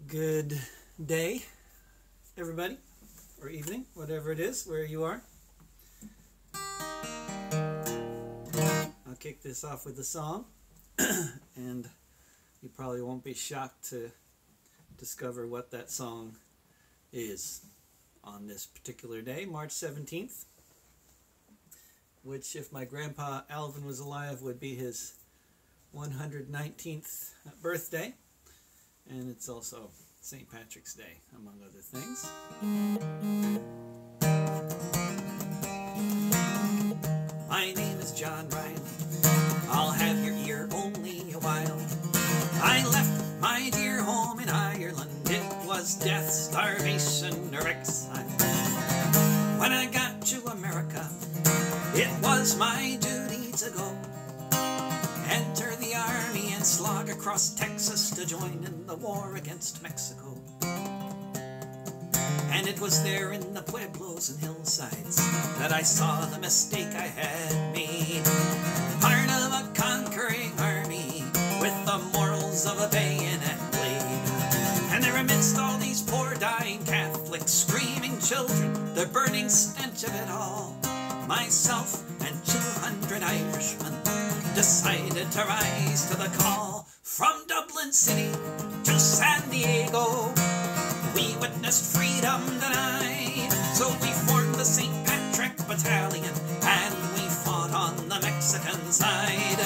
Good day, everybody, or evening, whatever it is, where you are. I'll kick this off with a song, and you probably won't be shocked to discover what that song is on this particular day, March 17th, which, if my grandpa Alvin was alive, would be his 119th birthday. And it's also St. Patrick's Day, among other things. My name is John Ryan. I'll have your ear only a while. I left my dear home in Ireland. It was death, starvation, or exile. When I got to America, it was my duty to go. Enter the army and slog across Texas to join in the war against Mexico. And it was there in the pueblos and hillsides that I saw the mistake I had made. Part of a conquering army with the morals of a bayonet blade. And there amidst all these poor dying Catholics, screaming children, the burning stench of it all, myself and 200 Irishmen decided to rise to the call. From Dublin City to San Diego, we witnessed freedom denied. So we formed the St. Patrick Battalion and we fought on the Mexican side.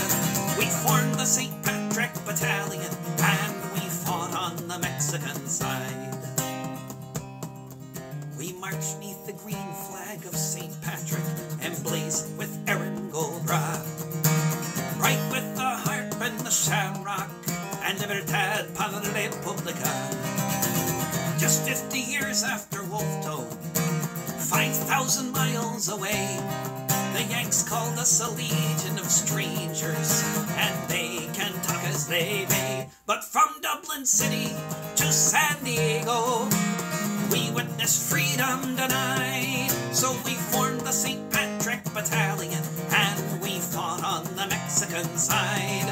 We formed the St. Patrick Battalion and we fought on the Mexican side. We marched neath the green flag of St. Patrick, emblazoned with Erin Goldbra, right with the harp and the shamrock and Libertad para la República. Just 50 years after Wolfe Tone, 5,000 miles away, the Yanks called us a legion of strangers, and they can talk as they may. But from Dublin City to San Diego, we witnessed freedom denied. So we formed the St. Patrick Battalion and we fought on the Mexican side.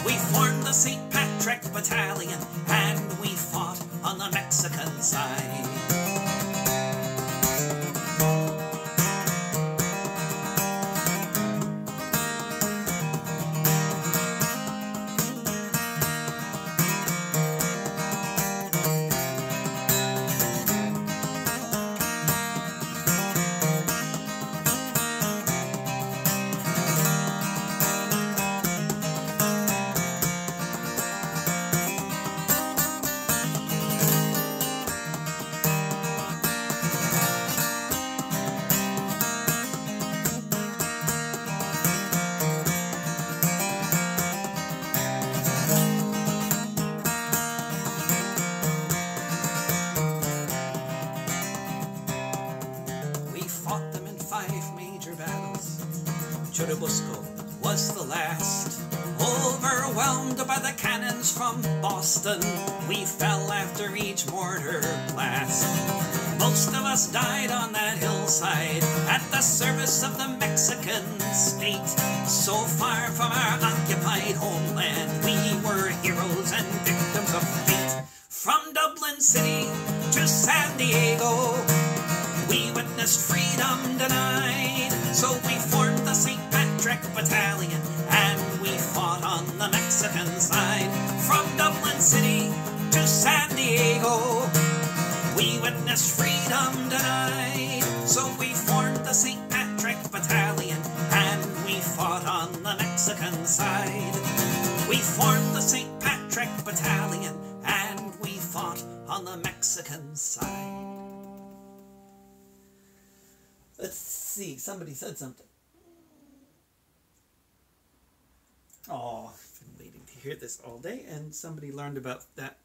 We formed the St. Patrick Battalion and we fought on the Mexican side. Churubusco was the last. Overwhelmed by the cannons from Boston, we fell after each mortar blast. Most of us died on that hillside at the service of the Mexican state. So far from our occupied homeland, we were heroes and victims of fate. From Dublin City to San Diego, we witnessed freedom denied. So we formed the St. Patrick Battalion and we fought on the Mexican side. From Dublin City to San Diego, we witnessed freedom denied. So we formed the St. Patrick Battalion and we fought on the Mexican side. We formed the St. Patrick Battalion and we fought on the Mexican side. Let's see, somebody said something. Oh, I've been waiting to hear this all day, and somebody learned about that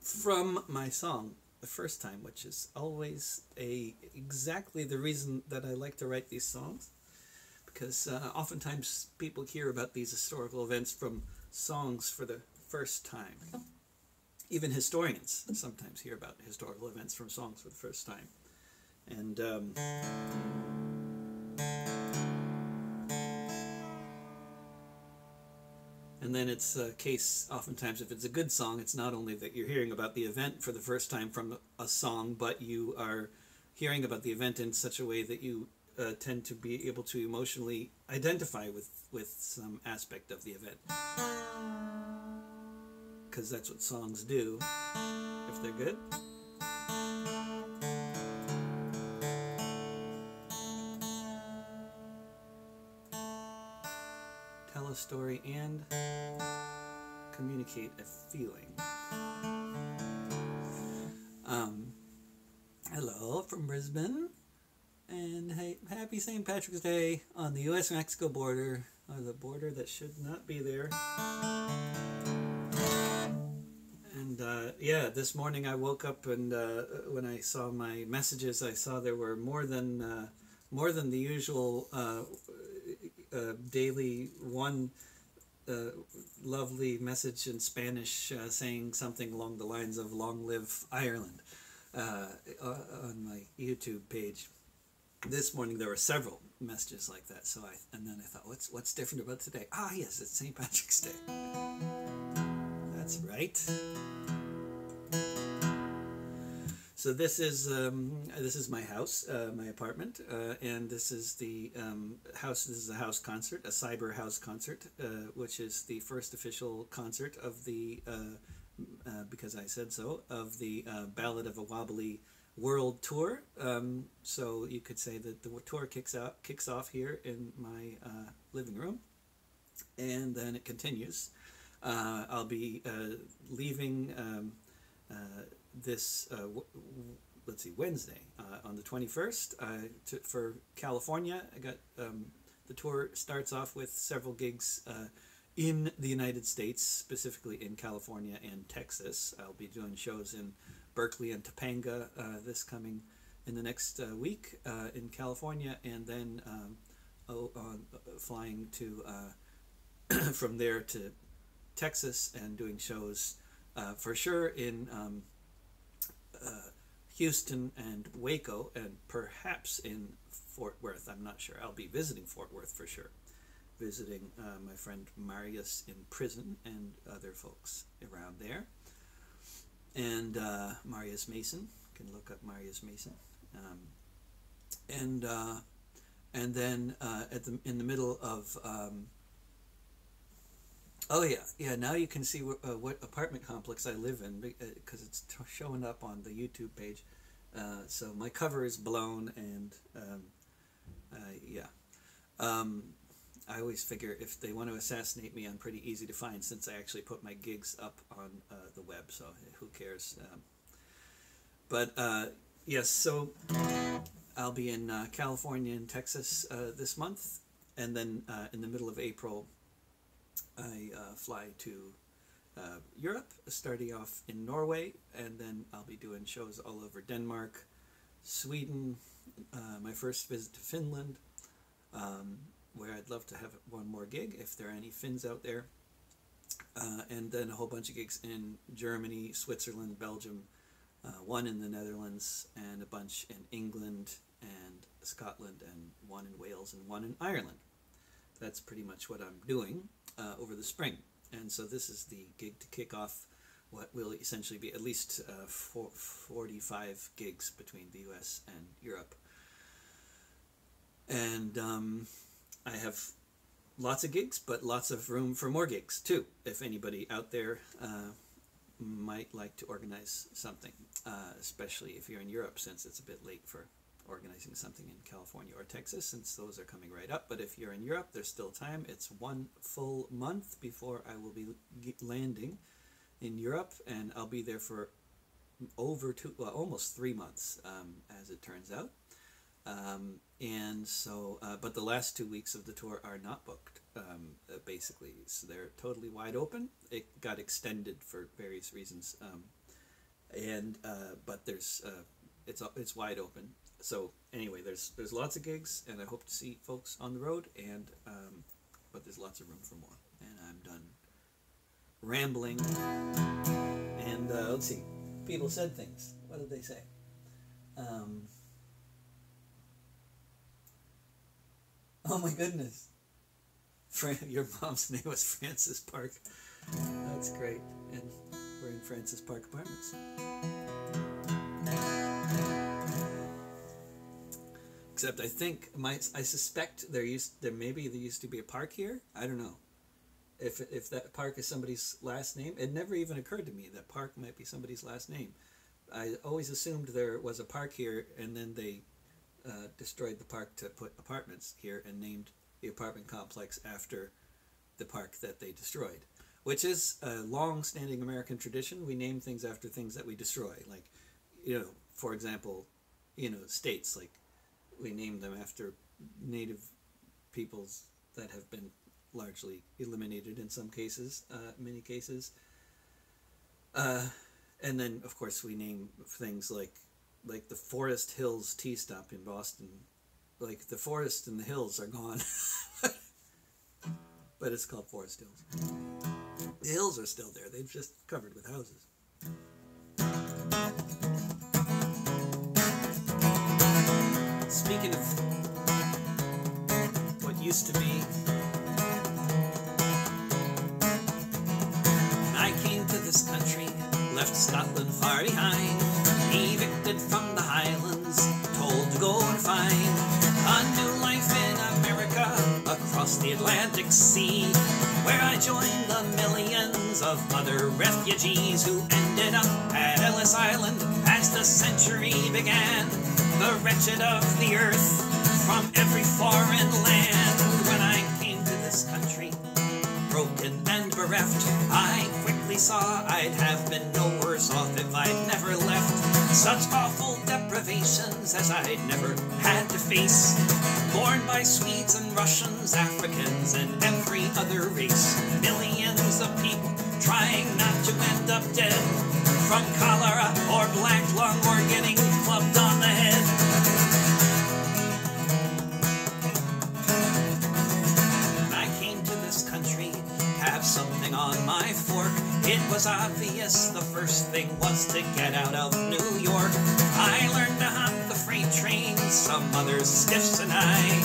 from my song the first time, which is always exactly the reason that I like to write these songs, because oftentimes people hear about these historical events from songs for the first time. Even historians sometimes hear about historical events from songs for the first time. And And then it's a case, oftentimes, if it's a good song, it's not only that you're hearing about the event for the first time from a song, but you are hearing about the event in such a way that you tend to be able to emotionally identify with some aspect of the event. Because that's what songs do, if they're good. Tell a story and communicate a feeling. Hello from Brisbane, and hey, happy St. Patrick's Day on the US-Mexico border, or the border that should not be there. And yeah, this morning I woke up, and when I saw my messages, I saw there were more than the usual daily one lovely message in Spanish saying something along the lines of "Long live Ireland" on my YouTube page. This morning there were several messages like that. So then I thought, what's different about today? Ah, yes, it's St. Patrick's Day. That's right. So this is my house, my apartment, and this is the house. This is a house concert, a cyber house concert, which is the first official concert of the, because I said so, of the Ballad of a Wobbly world tour. So you could say that the tour kicks off here in my living room, and then it continues. I'll be leaving this let's see, Wednesday on the 21st for California. I got the tour starts off with several gigs in the United States, specifically in California and Texas. I'll be doing shows in Berkeley and Topanga in the next week in California, and then flying to from there to Texas and doing shows for sure in Houston and Waco, and perhaps in Fort Worth. I'm not sure. I'll be visiting Fort Worth for sure. Visiting my friend Marius in prison and other folks around there. And Marius Mason. You can look up Marius Mason. And then in the middle of oh yeah, now you can see what apartment complex I live in, because it's showing up on the YouTube page. So my cover is blown, and yeah. I always figure if they want to assassinate me, I'm pretty easy to find, since I actually put my gigs up on the web, so who cares. But yes, so I'll be in California and Texas this month, and then in the middle of April I fly to Europe, starting off in Norway, and then I'll be doing shows all over Denmark, Sweden, my first visit to Finland, where I'd love to have one more gig if there are any Finns out there, and then a whole bunch of gigs in Germany, Switzerland, Belgium, one in the Netherlands, and a bunch in England and Scotland, and one in Wales and one in Ireland. That's pretty much what I'm doing over the spring. And so this is the gig to kick off what will essentially be at least 45 gigs between the US and Europe. And I have lots of gigs, but lots of room for more gigs too, if anybody out there might like to organize something, especially if you're in Europe, since it's a bit late for organizing something in California or Texas, since those are coming right up. But if you're in Europe, there's still time. It's 1 full month before I will be landing in Europe, and I'll be there for almost 3 months, as it turns out. And so, but the last 2 weeks of the tour are not booked, basically, so they're totally wide open. It got extended for various reasons, but there's it's wide open. So anyway, there's lots of gigs, and I hope to see folks on the road, and but there's lots of room for more. And I'm done rambling. And let's see, people said things. What did they say? Oh my goodness. Your mom's name was Francis Park. That's great. And we're in Francis Park Apartments. Except I think I suspect there used to be a park here. I don't know. If that park is somebody's last name, it never even occurred to me that park might be somebody's last name. I always assumed there was a park here, and then they destroyed the park to put apartments here and named the apartment complex after the park that they destroyed, which is a long-standing American tradition. We name things after things that we destroy. Like, for example, states, like we name them after native peoples that have been largely eliminated in some cases, many cases. And then, of course, we name things like the Forest Hills Tea Stop in Boston. Like, the forest and the hills are gone. But it's called Forest Hills. The hills are still there. They've just covered with houses. Speaking of what used to be, when I came to this country, left Scotland far behind, evicted from the Highlands, told to go and find a new life in America, across the Atlantic Sea, where I joined the millions of other refugees who ended up at Ellis Island as the century began. The wretched of the earth, from every foreign land. When I came to this country, broken and bereft, I quickly saw I'd have been no worse off if I'd never left. Such awful deprivations as I'd never had to face, borne by Swedes and Russians, Africans, and every other race. Millions of people trying not to end up dead from cholera or black lung or getting clubbed on the head. When I came to this country to have something on my fork, it was obvious the first thing was to get out of New York. I learned to hop the freight train, some other stiffs and I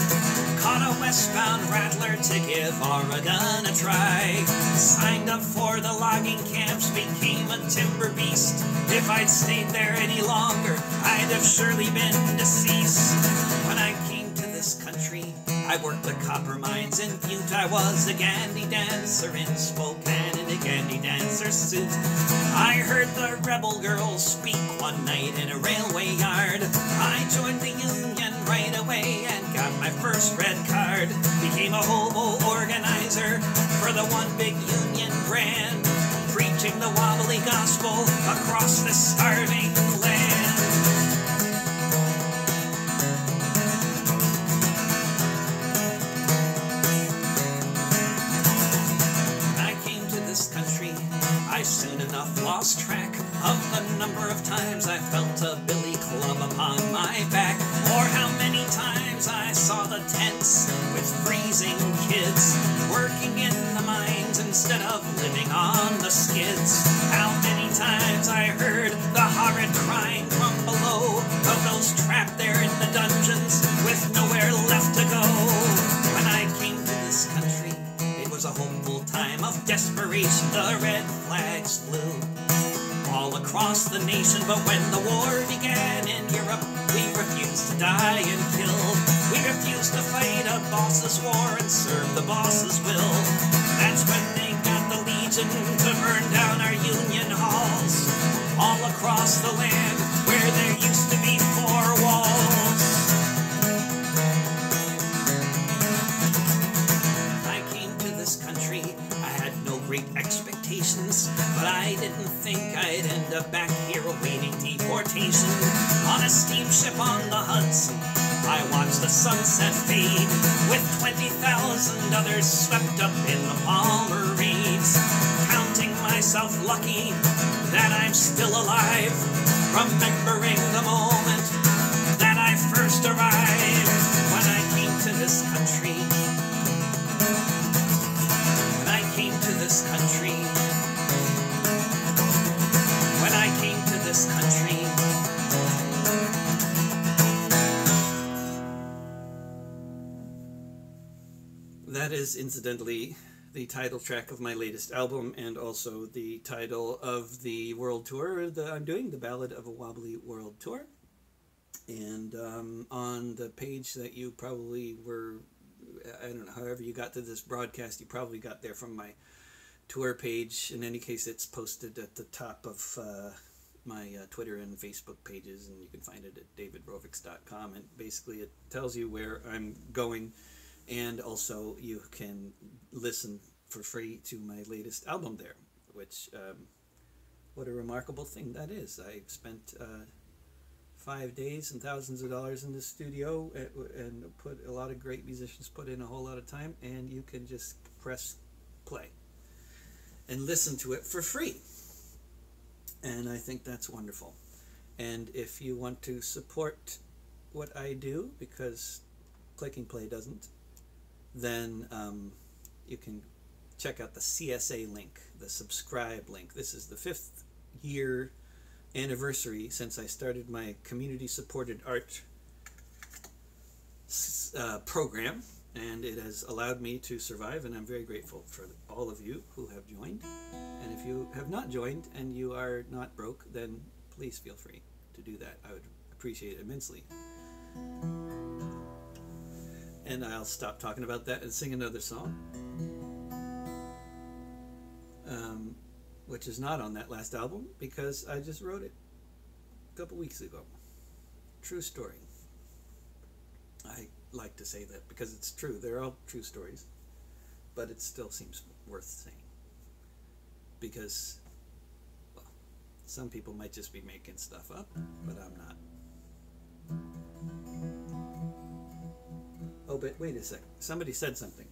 caught a westbound rattler to give Oregon a try. Signed up for the logging camps, became a timber beast. If I'd stayed there any longer, I'd have surely been deceased. When I came to this country, I worked the copper mines in Butte. I was a gandy dancer in Spokane in a gandy dancer suit. I heard the rebel girls speak one night in a railway yard. I joined the union right away and got my first red card. Became a hobo organizer for the one big union brand, preaching the wobbly gospel across this starving land. I soon enough lost track of the number of times I felt a billy club upon my back, or how many times I saw the tents with freezing kids working in the mines instead of living on the skids. How many times I heard the horrid crying from below of those trapped there in the dungeons with nowhere left to go. When I came to this country, it was a hopeful time of desperation. The red flags flew all across the nation, but when the war began in Europe, we refused to die and kill. We refused to fight a boss's war and serve the boss's will. That's when they got the Legion to burn down our union halls all across the land where there used to be 4 walls. Great expectations, but I didn't think I'd end up back here awaiting deportation. On a steamship on the Hudson, I watched the sunset fade, with 20,000 others swept up in the Palmer Reeds. Counting myself lucky that I'm still alive, remembering the moment that I first arrived. When I came to this country, this country, when I came to this country. That is is, incidentally, the title track of my latest album and also the title of the world tour that I'm doing, the Ballad of a Wobbly World Tour. And on the page that you probably were, I don't know, however you got to this broadcast, you probably got there from my tour page. In any case, it's posted at the top of my Twitter and Facebook pages, and you can find it at davidrovics.com. And basically it tells you where I'm going, and also you can listen for free to my latest album there, which, what a remarkable thing that is. I spent 5 days and thousands of dollars in the studio, and put a lot of great musicians put in a whole lot of time, and you can just press play and listen to it for free. And I think that's wonderful. And if you want to support what I do, because clicking play doesn't, then you can check out the CSA link, the subscribe link. This is the 5th year anniversary since I started my community supported art program, and it has allowed me to survive, and I'm very grateful for all of you who have joined. And if you have not joined and you are not broke, then please feel free to do that. I would appreciate it immensely. And I'll stop talking about that and sing another song, which is not on that last album because I just wrote it a couple weeks ago. True story. I like to say that because it's true. They're all true stories, but it still seems worth saying because, well, some people might just be making stuff up, but I'm not. Oh, but wait a sec. Somebody said something.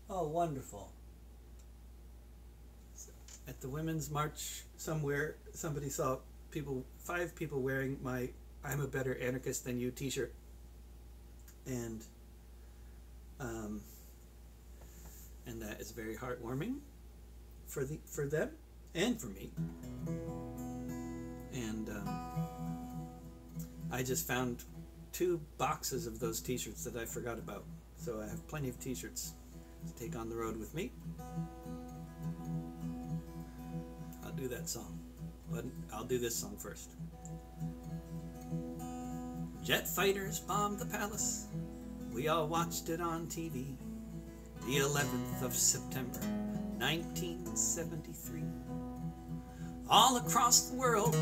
Oh, wonderful. At the Women's March somewhere, somebody saw 5 people wearing my "I'm a better anarchist than you" t-shirt. And that is very heartwarming for them and for me. And I just found 2 boxes of those t-shirts that I forgot about. So I have plenty of t-shirts to take on the road with me. I'll do that song, but I'll do this song first. Jet fighters bombed the palace. We all watched it on TV. The 11th of September, 1973. All across the world,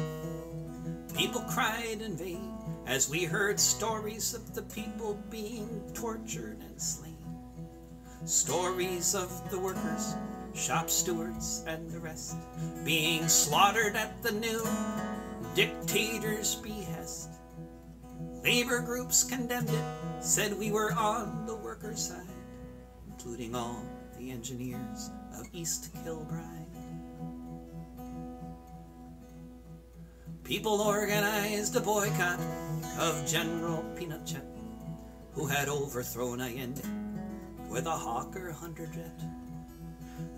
people cried in vain as we heard stories of the people being tortured and slain. Stories of the workers, shop stewards, and the rest being slaughtered at the new dictator's behest. Labor groups condemned it, said we were on the workers' side, including all the engineers of East Kilbride. People organized a boycott of General Pinochet, who had overthrown Allende with a Hawker Hunter jet.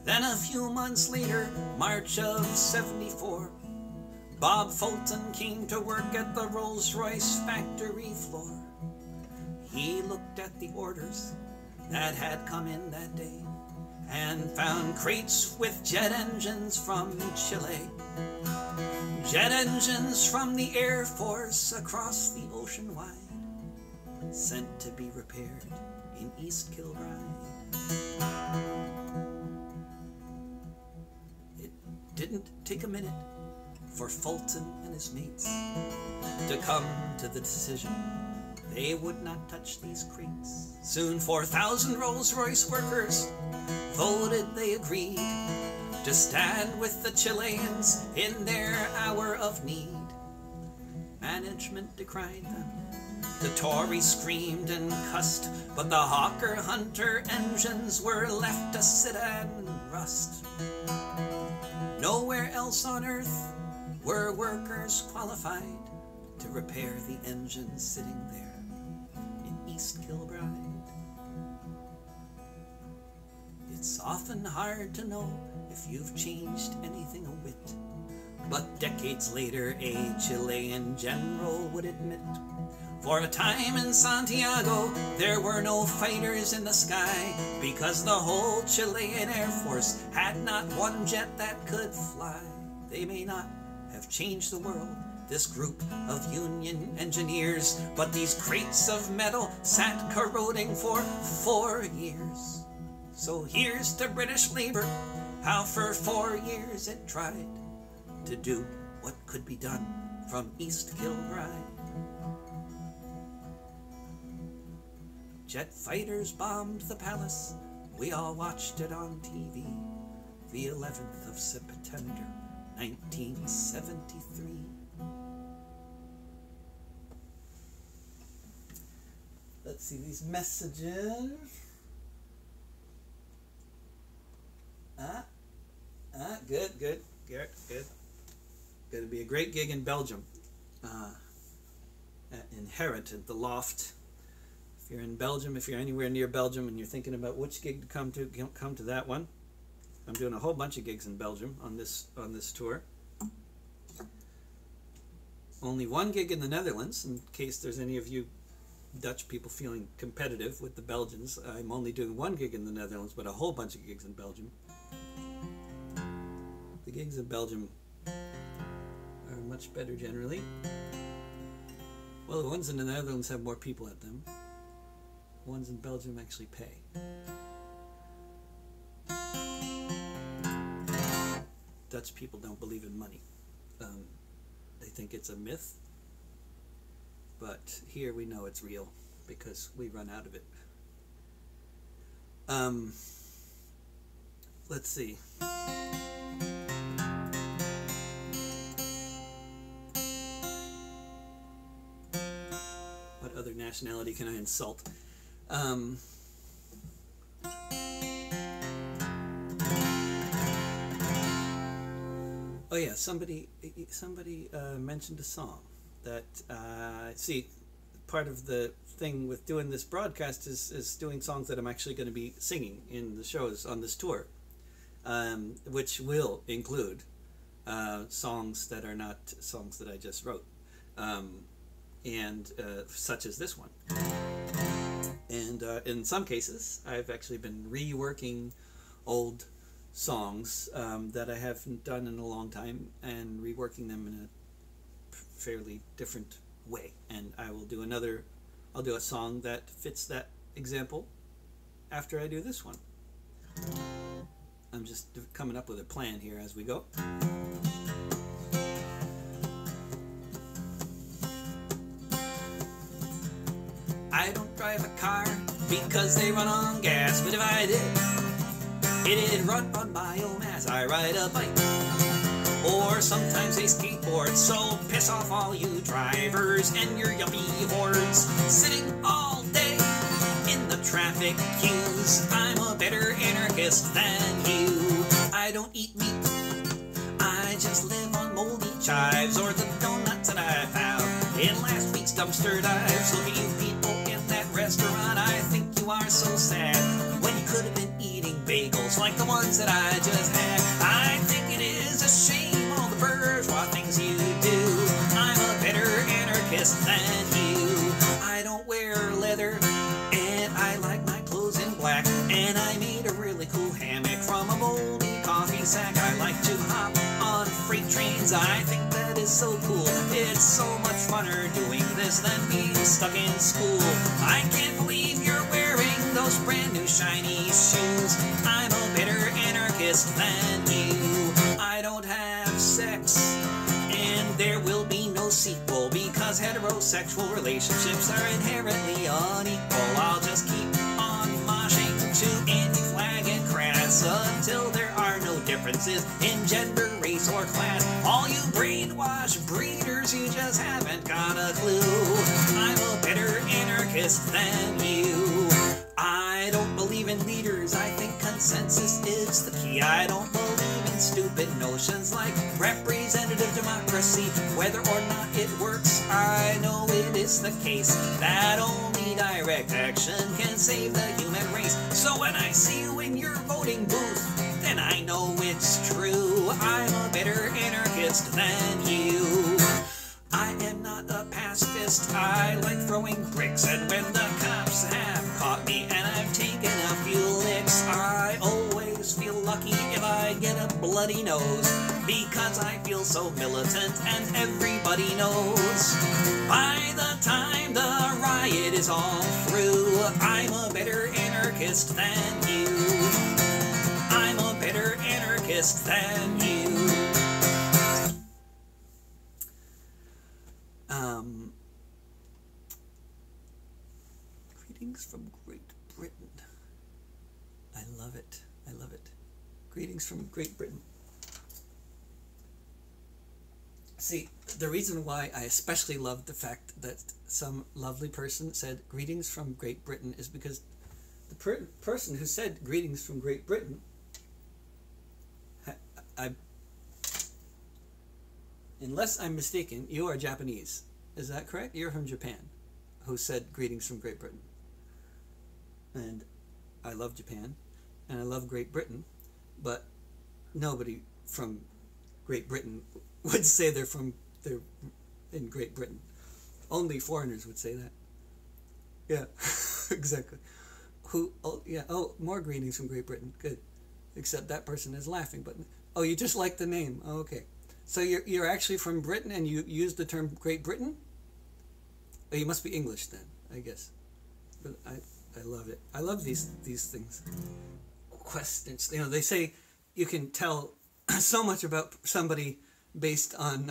Then a few months later, March of '74, Bob Fulton came to work at the Rolls-Royce factory floor. He looked at the orders that had come in that day and found crates with jet engines from Chile. Jet engines from the Air Force across the ocean wide, sent to be repaired in East Kilbride. It didn't take a minute for Fulton and his mates to come to the decision they would not touch these crates. Soon 4,000 Rolls-Royce workers voted they agreed to stand with the Chileans in their hour of need. Management decried them. The Tories screamed and cussed, but the Hawker Hunter engines were left to sit and rust. Nowhere else on earth were workers qualified to repair the engines sitting there in East Kilbride. It's often hard to know if you've changed anything a whit, But decades later, a Chilean general would admit, for a time in Santiago, there were no fighters in the sky, because the whole Chilean Air Force had not one jet that could fly. They may not have changed the world, this group of union engineers, but these crates of metal sat corroding for 4 years. So here's to British Labour, how for 4 years it tried to do what could be done from East Kilbride. Jet fighters bombed the palace, we all watched it on TV, the 11th of September, 1973. Let's see these messages. Good, Garrett, good. Gonna be a great gig in Belgium. Inherent at the Loft. If you're in Belgium, if you're anywhere near Belgium and you're thinking about which gig to come to that one. I'm doing a whole bunch of gigs in Belgium on this tour. Only one gig in the Netherlands, in case there's any of you Dutch people feeling competitive with the Belgians. I'm only doing one gig in the Netherlands, but a whole bunch of gigs in Belgium. The gigs in Belgium are much better generally. Well, the ones in the Netherlands have more people at them. The ones in Belgium actually pay. Dutch people don't believe in money. They think it's a myth. But here we know it's real because we run out of it. Let's see. What other nationality can I insult? Oh yeah, somebody mentioned a song that, see, part of the thing with doing this broadcast is doing songs that I'm actually going to be singing in the shows on this tour, which will include songs that are not songs that I just wrote, and such as this one. And in some cases, I've actually been reworking old songs that I haven't done in a long time and reworking them in a fairly different way. And I'll do a song that fits that example after I do this one. I'm just coming up with a plan here as we go. I don't drive a car because they run on gas, but if I did, it'd run on biomass. I ride a bike, or sometimes a skateboard, so piss off all you drivers and your yuppie hordes sitting all day in the traffic queues. I'm a better anarchist than you. I don't eat meat, I just live on moldy chives or the donuts that I found in last week's dumpster dive. So you people in that restaurant, I think you are so sad when you could have been eating bagels like the ones that I just had. I think it is a shame all the bourgeois things you do. I'm a better anarchist than you. I don't wear leather and I like my clothes in black, and I made a really cool hammock from a moldy coffee sack. I like to hop on freight trains, I think that is so cool. It's so much funner doing this than being stuck in school. I can't believe you're wearing those brand new shiny shoes. I'm a better anarchist than you. I don't have sex, and there will be no sequel because heterosexual relationships are inherently unequal. I'll just keep on moshing to Anti-Flag and Crass until there are no differences in gender, race, or class. All you brainwashed breeders, you just haven't got a clue. I'm a better anarchist than you. I don't believe in leaders, I think consensus is the key. I don't believe in stupid notions like representative democracy. Whether or not it works, I know it is the case that only direct action can save the human race. So when I see you in your voting booth, then I know it's true. I'm a better anarchist anarchist than you. I am not a pacifist, I like throwing bricks, and when the cops have caught me and I've taken a few licks, I always feel lucky if I get a bloody nose, because I feel so militant and everybody knows. By the time the riot is all through, I'm a better anarchist than you. I'm a better anarchist than you. Greetings from Great Britain. I love it. I love it. Greetings from Great Britain. See, the reason why I especially love the fact that some lovely person said greetings from Great Britain is because the person who said greetings from Great Britain, unless I'm mistaken, you are Japanese. Is that correct? You're from Japan, who said greetings from Great Britain. And I love Japan, and I love Great Britain, but nobody from Great Britain would say they're in Great Britain. Only foreigners would say that. Yeah, exactly. More greetings from Great Britain. Good. Except that person is laughing, but oh, you just like the name. Oh, okay. So you're actually from Britain and you use the term Great Britain? Oh, you must be English then, I guess. But I love it. I love these things. Questions. You know, they say you can tell so much about somebody based on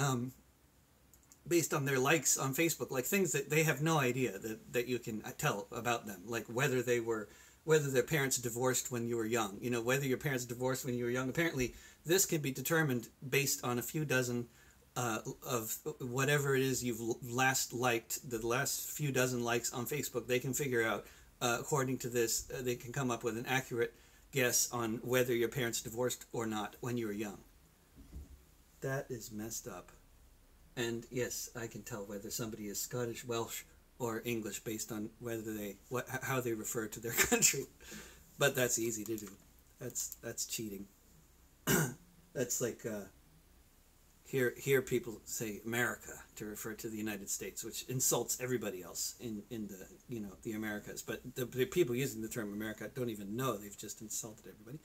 their likes on Facebook, like things that they have no idea that you can tell about them, like whether their parents divorced when you were young. You know, whether your parents divorced when you were young. Apparently, this can be determined based on a few dozen of whatever it is you've last liked, the last few dozen likes on Facebook. They can figure out, according to this, they can come up with an accurate guess on whether your parents divorced or not when you were young. That is messed up. And yes, I can tell whether somebody is Scottish, Welsh, or English based on whether how they refer to their country. But that's easy to do. That's cheating. That's like here people say America to refer to the United States, which insults everybody else in the Americas. But the people using the term America don't even know they've just insulted everybody.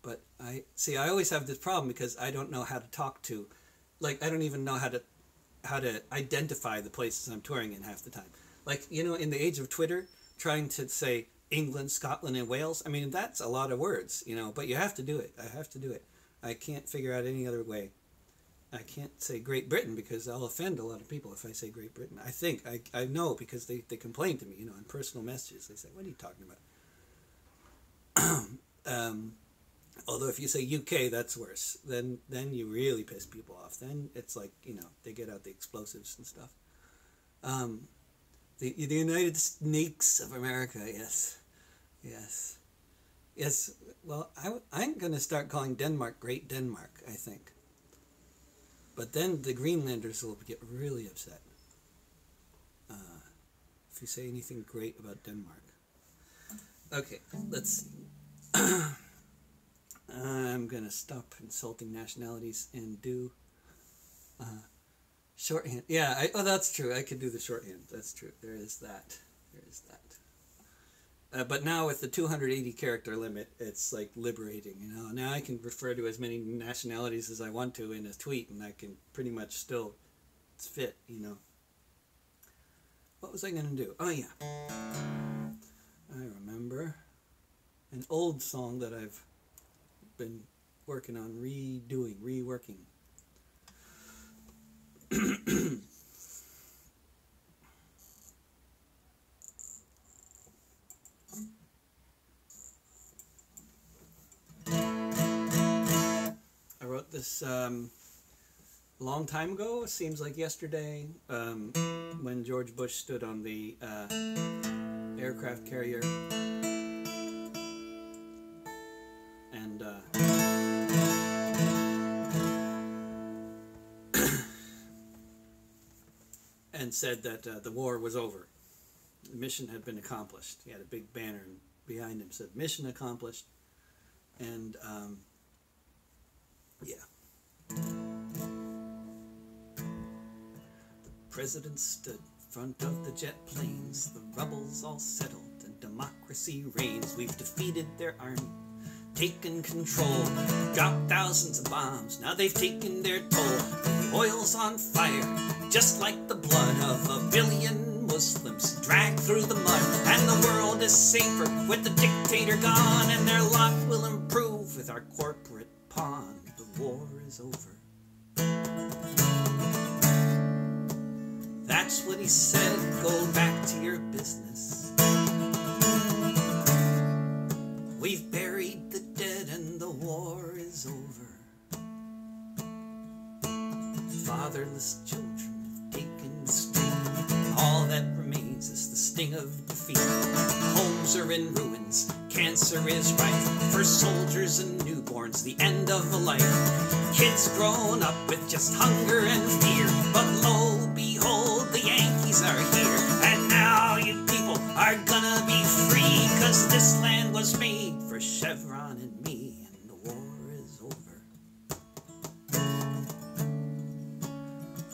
But I always have this problem because I don't know how to talk to, like, I don't even know how to identify the places I'm touring in half the time. Like, you know, in the age of Twitter, trying to say England, Scotland, and Wales, I mean, that's a lot of words, you know, but you have to do it. I have to do it. I can't figure out any other way. I can't say Great Britain because I'll offend a lot of people if I say Great Britain. I think, I know because they complain to me, you know, in personal messages. They say, what are you talking about? Although if you say UK, that's worse. Then you really piss people off. Then it's like, you know, they get out the explosives and stuff. The United States of America, yes. Yes. Yes, well, I'm going to start calling Denmark Great Denmark, I think. But then the Greenlanders will get really upset if you say anything great about Denmark. Okay, let's see. I'm going to stop insulting nationalities and do shorthand. Yeah, that's true. I could do the shorthand. That's true. There is that. There is that. But now with the 280 character limit, it's like liberating, you know. Now I can refer to as many nationalities as I want to in a tweet, and I can pretty much still fit, you know. What was I going to do? Oh, yeah. I remember an old song that I've been working on reworking. I wrote this long time ago, seems like yesterday, when George Bush stood on the aircraft carrier and and said that the war was over. The mission had been accomplished. He had a big banner behind him said mission accomplished. And yeah. President stood front of the jet planes, the rebels all settled and democracy reigns. We've defeated their army, taken control, dropped thousands of bombs, now they've taken their toll. The oil's on fire, just like the blood of a billion Muslims dragged through the mud. And the world is safer with the dictator gone, and their lot will improve with our corporate pawn. The war is over. That's what he said, go back to your business. We've buried the dead and the war is over. Fatherless children have taken the street. All that remains is the sting of defeat. Homes are in ruins, cancer is rife. For soldiers and newborns, the end of a life. Kids grown up with just hunger and fear. But lo, behold, the Yankees are here. And now you people are gonna be free, 'cause this land was made for Chevron and me, and the war is over.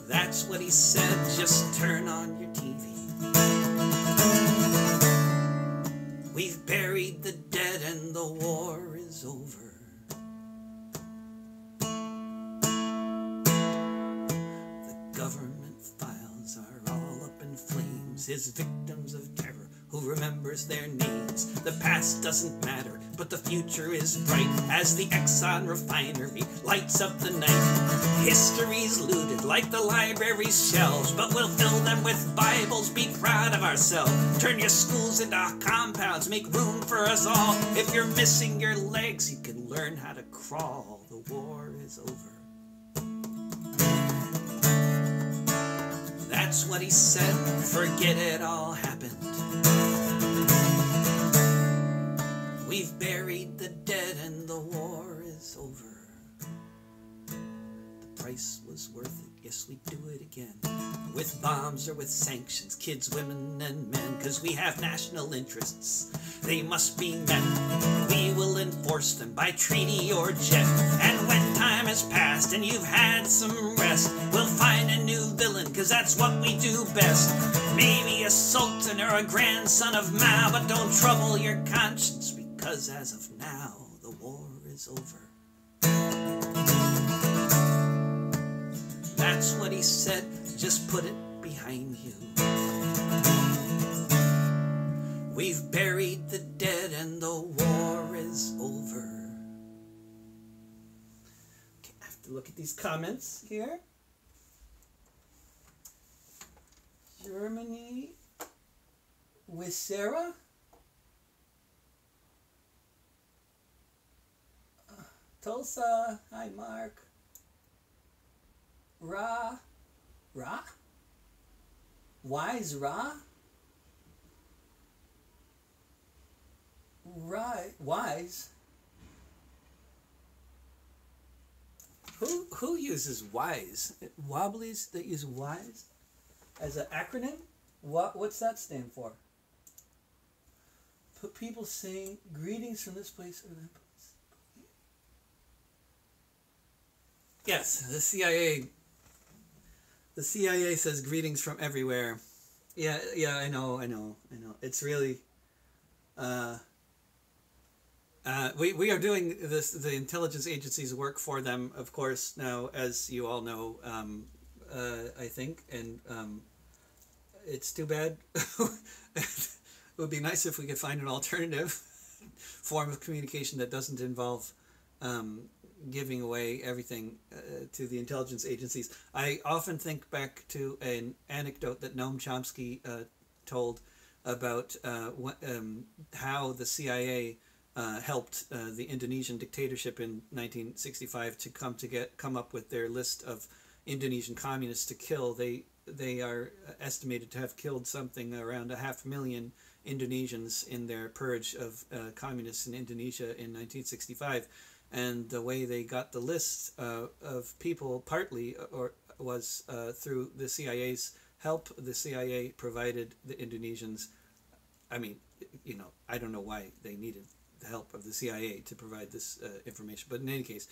That's what he said, just turn on your TV. We've buried the dead and the war is over. Government files are all up in flames. His victims of terror, who remembers their names? The past doesn't matter, but the future is bright, as the Exxon refinery lights up the night. History's looted like the library's shelves, but we'll fill them with Bibles, be proud of ourselves. Turn your schools into compounds, make room for us all. If you're missing your legs, you can learn how to crawl. The war is over. That's what he said, forget it all happened. We've buried the dead and the war is over. The price was worth it, yes, we'd do it again. With bombs or with sanctions, kids, women, and men. 'Cause we have national interests, they must be met. We will enforce them by treaty or jet. And when time has passed and you've had some rest, we'll find a new villain, 'cause that's what we do best. Maybe a sultan or a grandson of Mao, but don't trouble your conscience, because as of now, the war is over. That's what he said, just put it behind you. We've buried the dead and the war is over. Okay, I have to look at these comments here. Germany with Sarah. Tulsa, hi Mark. Ra? Wise Ra? Right, wise. Who uses wise? Wobblies that use wise as an acronym? What's that stand for? Put people saying greetings from this place or that place. Yes, the CIA. The CIA says greetings from everywhere. Yeah, I know. It's really. We are doing this, the intelligence agencies work for them, of course, now, as you all know, I think, and it's too bad. It would be nice if we could find an alternative form of communication that doesn't involve giving away everything to the intelligence agencies. I often think back to an anecdote that Noam Chomsky told about how the CIA helped the Indonesian dictatorship in 1965 to come up with their list of Indonesian communists to kill. They are estimated to have killed something around 500,000 Indonesians in their purge of communists in Indonesia in 1965. And the way they got the list of people partly was through the CIA's help. The CIA provided the Indonesians, I mean, I don't know why they needed help of the CIA to provide this information. But in any case,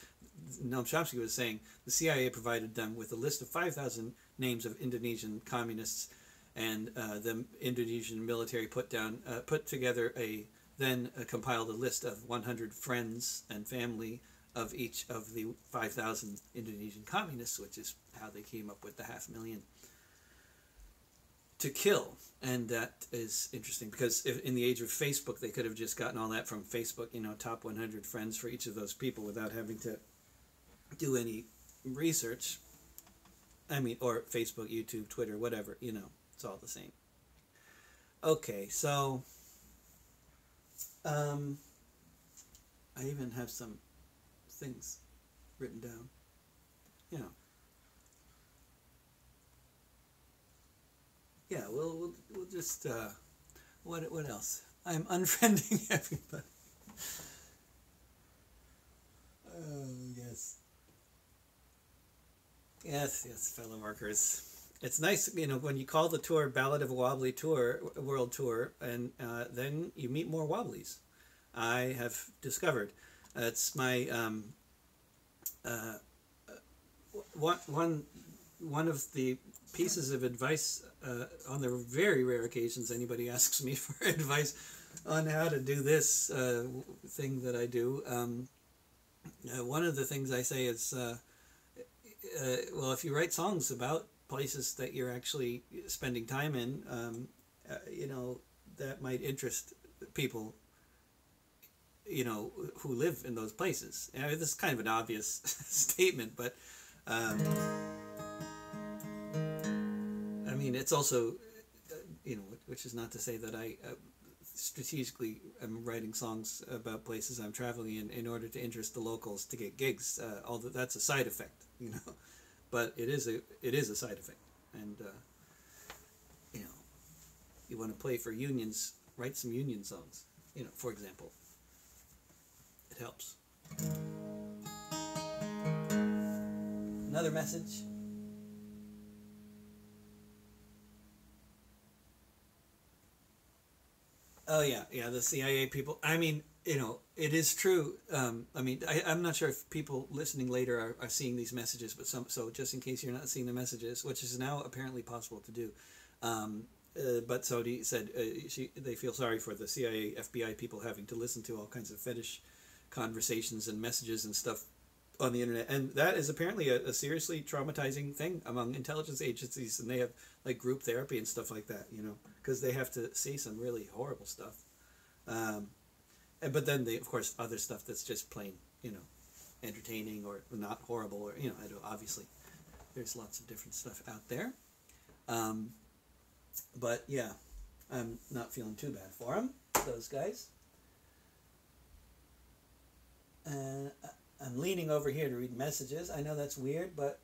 Noam Chomsky was saying the CIA provided them with a list of 5,000 names of Indonesian communists, and the Indonesian military put together compiled a list of 100 friends and family of each of the 5,000 Indonesian communists, which is how they came up with the 500,000 to kill. And that is interesting, because if, in the age of Facebook, they could have just gotten all that from Facebook, you know, top 100 friends for each of those people without having to do any research. I mean, or Facebook, YouTube, Twitter, whatever, you know, it's all the same. Okay, so I even have some things written down, you know. Yeah, we'll just what else? I'm unfriending everybody. Oh yes, fellow workers. It's nice, you know, when you call the tour Ballad of a Wobbly Tour, World Tour, and then you meet more Wobblies. I have discovered. It's my one of the pieces of advice on the very rare occasions anybody asks me for advice on how to do this thing that I do. One of the things I say is, well, if you write songs about places that you're actually spending time in, you know, that might interest people, you know, who live in those places. I mean, this is kind of an obvious statement, but I mean, it's also, you know, which is not to say that I strategically am writing songs about places I'm traveling in order to interest the locals to get gigs. Although that's a side effect, you know, but it is a side effect. And you know, you want to play for unions, write some union songs, you know, for example. It helps. Another message. Oh yeah, the CIA people. I mean, you know, it is true. I mean, I'm not sure if people listening later are seeing these messages, but so just in case you're not seeing the messages, which is now apparently possible to do. But Sodi said they feel sorry for the CIA, FBI people having to listen to all kinds of fetish conversations and messages and stuff on the internet, and that is apparently a seriously traumatizing thing among intelligence agencies, and they have like group therapy and stuff like that, you know, because they have to see some really horrible stuff. But then they, of course, other stuff that's just plain, you know, entertaining or not horrible, or, you know, obviously there's lots of different stuff out there. But yeah, I'm not feeling too bad for them, those guys. I'm leaning over here to read messages. I know that's weird, but...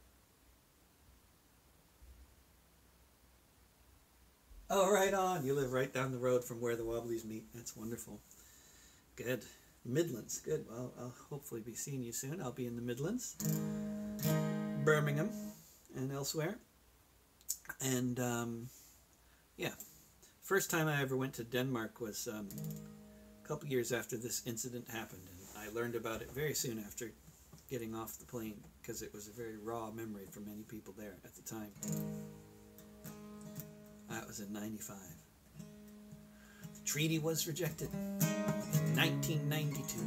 Oh, right on. You live right down the road from where the Wobblies meet. That's wonderful. Good. Midlands. Good. Well, I'll hopefully be seeing you soon. I'll be in the Midlands. Birmingham and elsewhere. And, yeah. First time I ever went to Denmark was a couple years after this incident happened. I learned about it very soon after getting off the plane, because it was a very raw memory for many people there at the time. That was in '95. The treaty was rejected in 1992.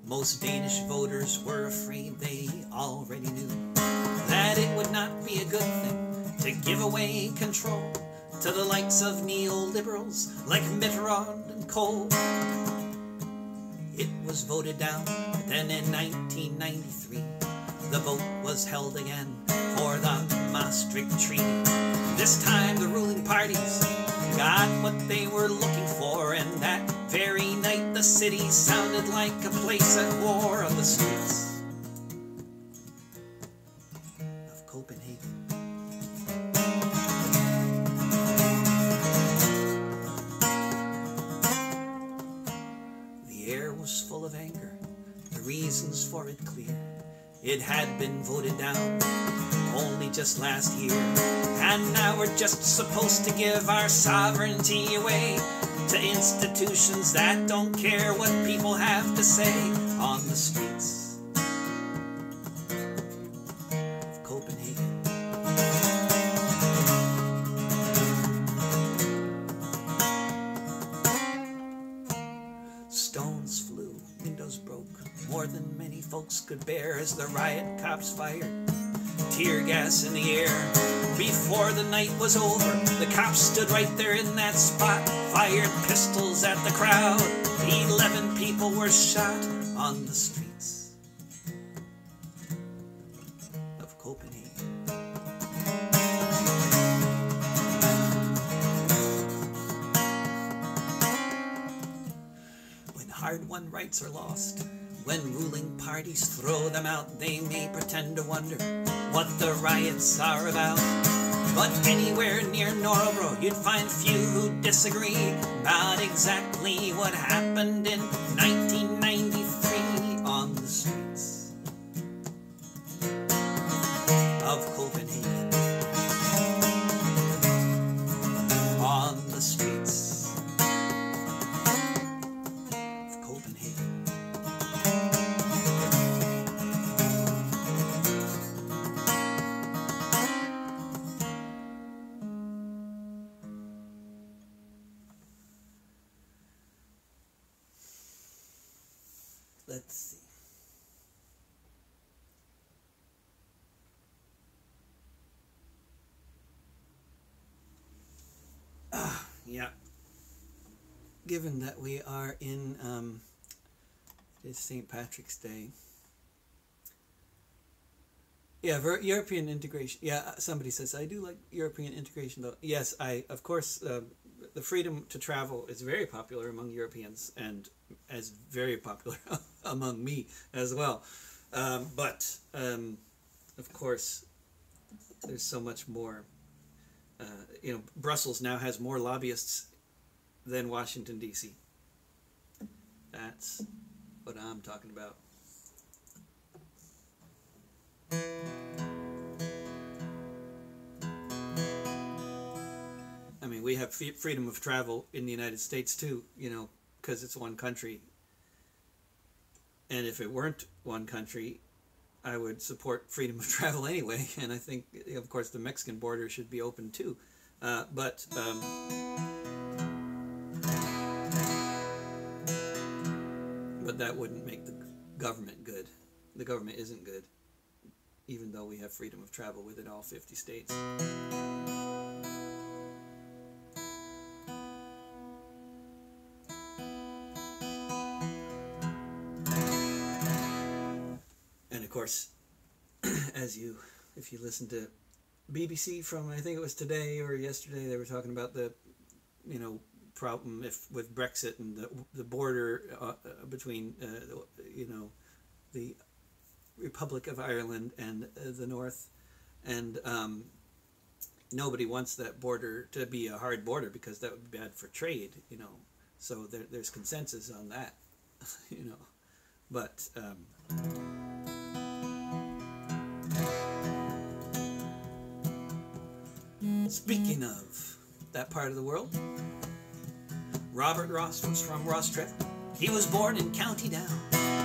Most Danish voters were afraid. They already knew that it would not be a good thing to give away control to the likes of neoliberals like Mitterrand and Kohl. It was voted down, but then in 1993, the vote was held again for the Maastricht Treaty. This time the ruling parties got what they were looking for, and that very night the city sounded like a place at war on the streets of Copenhagen. Was full of anger, the reasons for it clear. It had been voted down only just last year, and now we're just supposed to give our sovereignty away to institutions that don't care what people have to say on the streets of Copenhagen. Stones flew, windows broke, more than many folks could bear as the riot cops fired tear gas in the air. Before the night was over, the cops stood right there in that spot, fired pistols at the crowd. 11 people were shot on the streets of Copenhagen. When hard-won rights are lost, when ruling parties throw them out, they may pretend to wonder what the riots are about. But anywhere near Nørrebro, you'd find few who disagree about exactly what happened in 1993 on the streets of Copenhagen. On the streets of Copenhagen. Let's see. Yeah. Given that we are in, it is St. Patrick's Day. Yeah, European integration. Yeah, somebody says, I do like European integration, though. Yes, of course, the freedom to travel is very popular among Europeans and as very popular among me as well. But of course, there's so much more. You know, Brussels now has more lobbyists than Washington, D.C. That's what I'm talking about. I mean, we have freedom of travel in the United States too, you know, because it's one country. And if it weren't one country, I would support freedom of travel anyway. And I think, of course, the Mexican border should be open too. But that wouldn't make the government good. The government isn't good, even though we have freedom of travel within all 50 states. And of course, if you listen to BBC from, I think it was today or yesterday, they were talking about the, you know, problem with Brexit and the border between, you know, the Republic of Ireland and the North, and nobody wants that border to be a hard border because that would be bad for trade, you know. So there's consensus on that, you know. But speaking of that part of the world, Robert Ross was from Rostreville. He was born in County Down.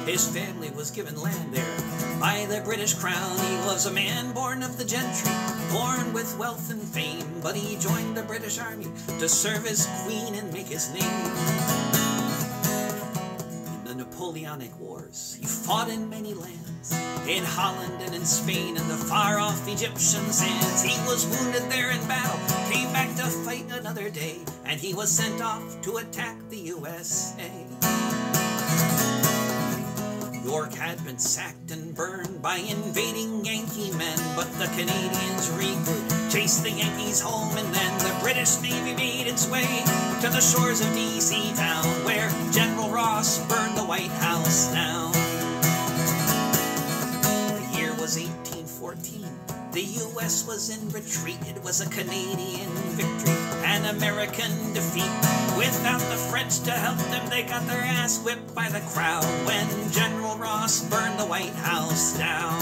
His family was given land there by the British Crown. He was a man born of the gentry, born with wealth and fame, but he joined the British Army to serve his queen and make his name. In the Napoleonic Wars, he fought in many lands, in Holland and in Spain and the far-off Egyptian sands. He was wounded there in battle, came back to fight another day, and he was sent off to attack the USA. York had been sacked and burned by invading Yankee men, but the Canadians regrouped, chased the Yankees home, and then the British Navy made its way to the shores of D.C. town, where General Ross burned the White House down. The year was 1814. The U.S. was in retreat. It was a Canadian victory, an American defeat. Without the French to help them, they got their ass whipped by the crowd when General Ross burned the White House down.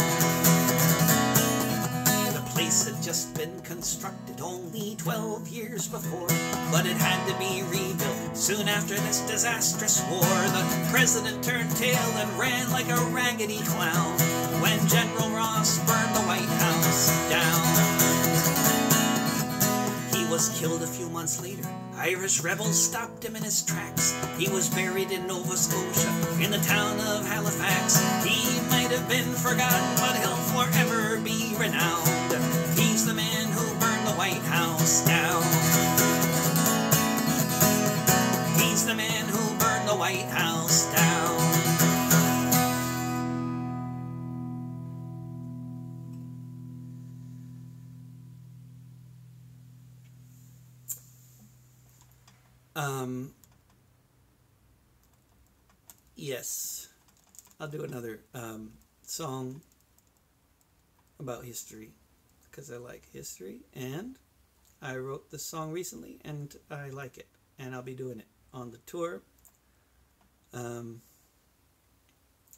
The place had just been constructed only 12 years before, but it had to be rebuilt soon after this disastrous war. The president turned tail and ran like a raggedy clown when General Ross burned the White House down. He was killed a few months later. Irish rebels stopped him in his tracks. He was buried in Nova Scotia, in the town of Halifax. He might have been forgotten, but he'll forever be renowned. He's the man who burned the White House down. He's the man who burned the White House down. Yes, I'll do another song about history because I like history, and I wrote this song recently and I like it, and I'll be doing it on the tour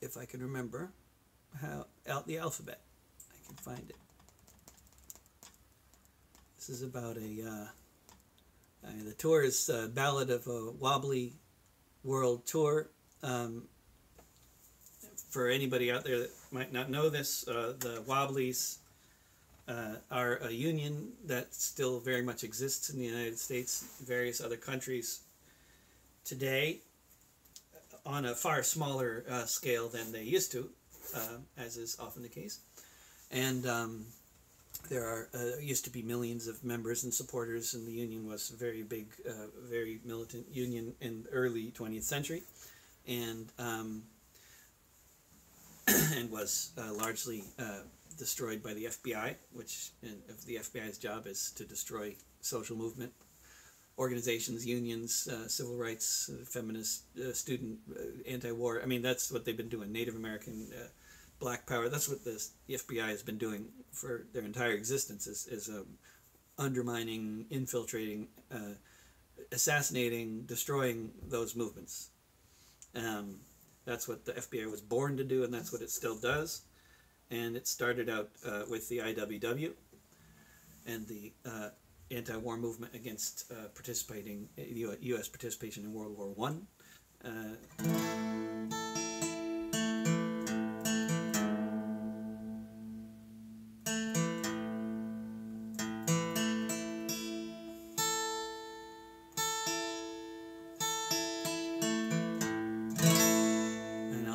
if I can remember how out the alphabet I can find it. This is about the tour is Ballad of a Wobbly World Tour. For anybody out there that might not know this, the Wobblies are a union that still very much exists in the United States, various other countries today, on a far smaller scale than they used to, as is often the case. And there used to be millions of members and supporters, and the union was a very big, very militant union in the early 20th century, and and was largely destroyed by the FBI, which the FBI's job is to destroy social movement organizations, unions, civil rights, feminist, student, anti-war. I mean, that's what they've been doing. Native American, Black Power. That's what the FBI has been doing for their entire existence, is undermining, infiltrating, assassinating, destroying those movements. That's what the FBI was born to do, and that's what it still does. And it started out with the IWW and the anti-war movement against U.S. participation in World War I.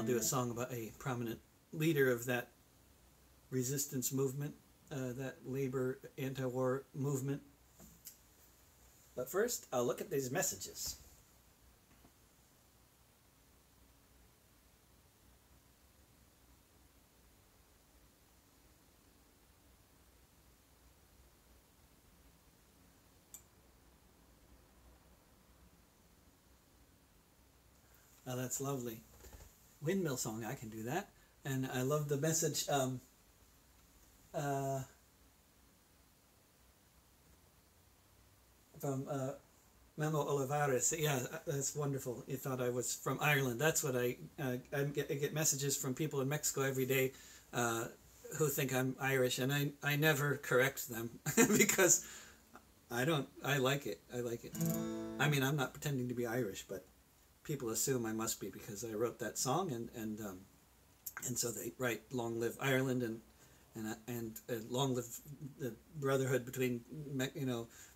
Do a song about a prominent leader of that resistance movement, that labor anti-war movement. But first, I'll look at these messages. Oh, that's lovely. Windmill song, I can do that. And I love the message from Memo Olivares. Yeah, that's wonderful. You thought I was from Ireland. That's what I get messages from people in Mexico every day who think I'm Irish, and I never correct them because I like it. I like it. I mean, I'm not pretending to be Irish, but people assume I must be because I wrote that song, and so they write "Long Live Ireland" and long live the brotherhood between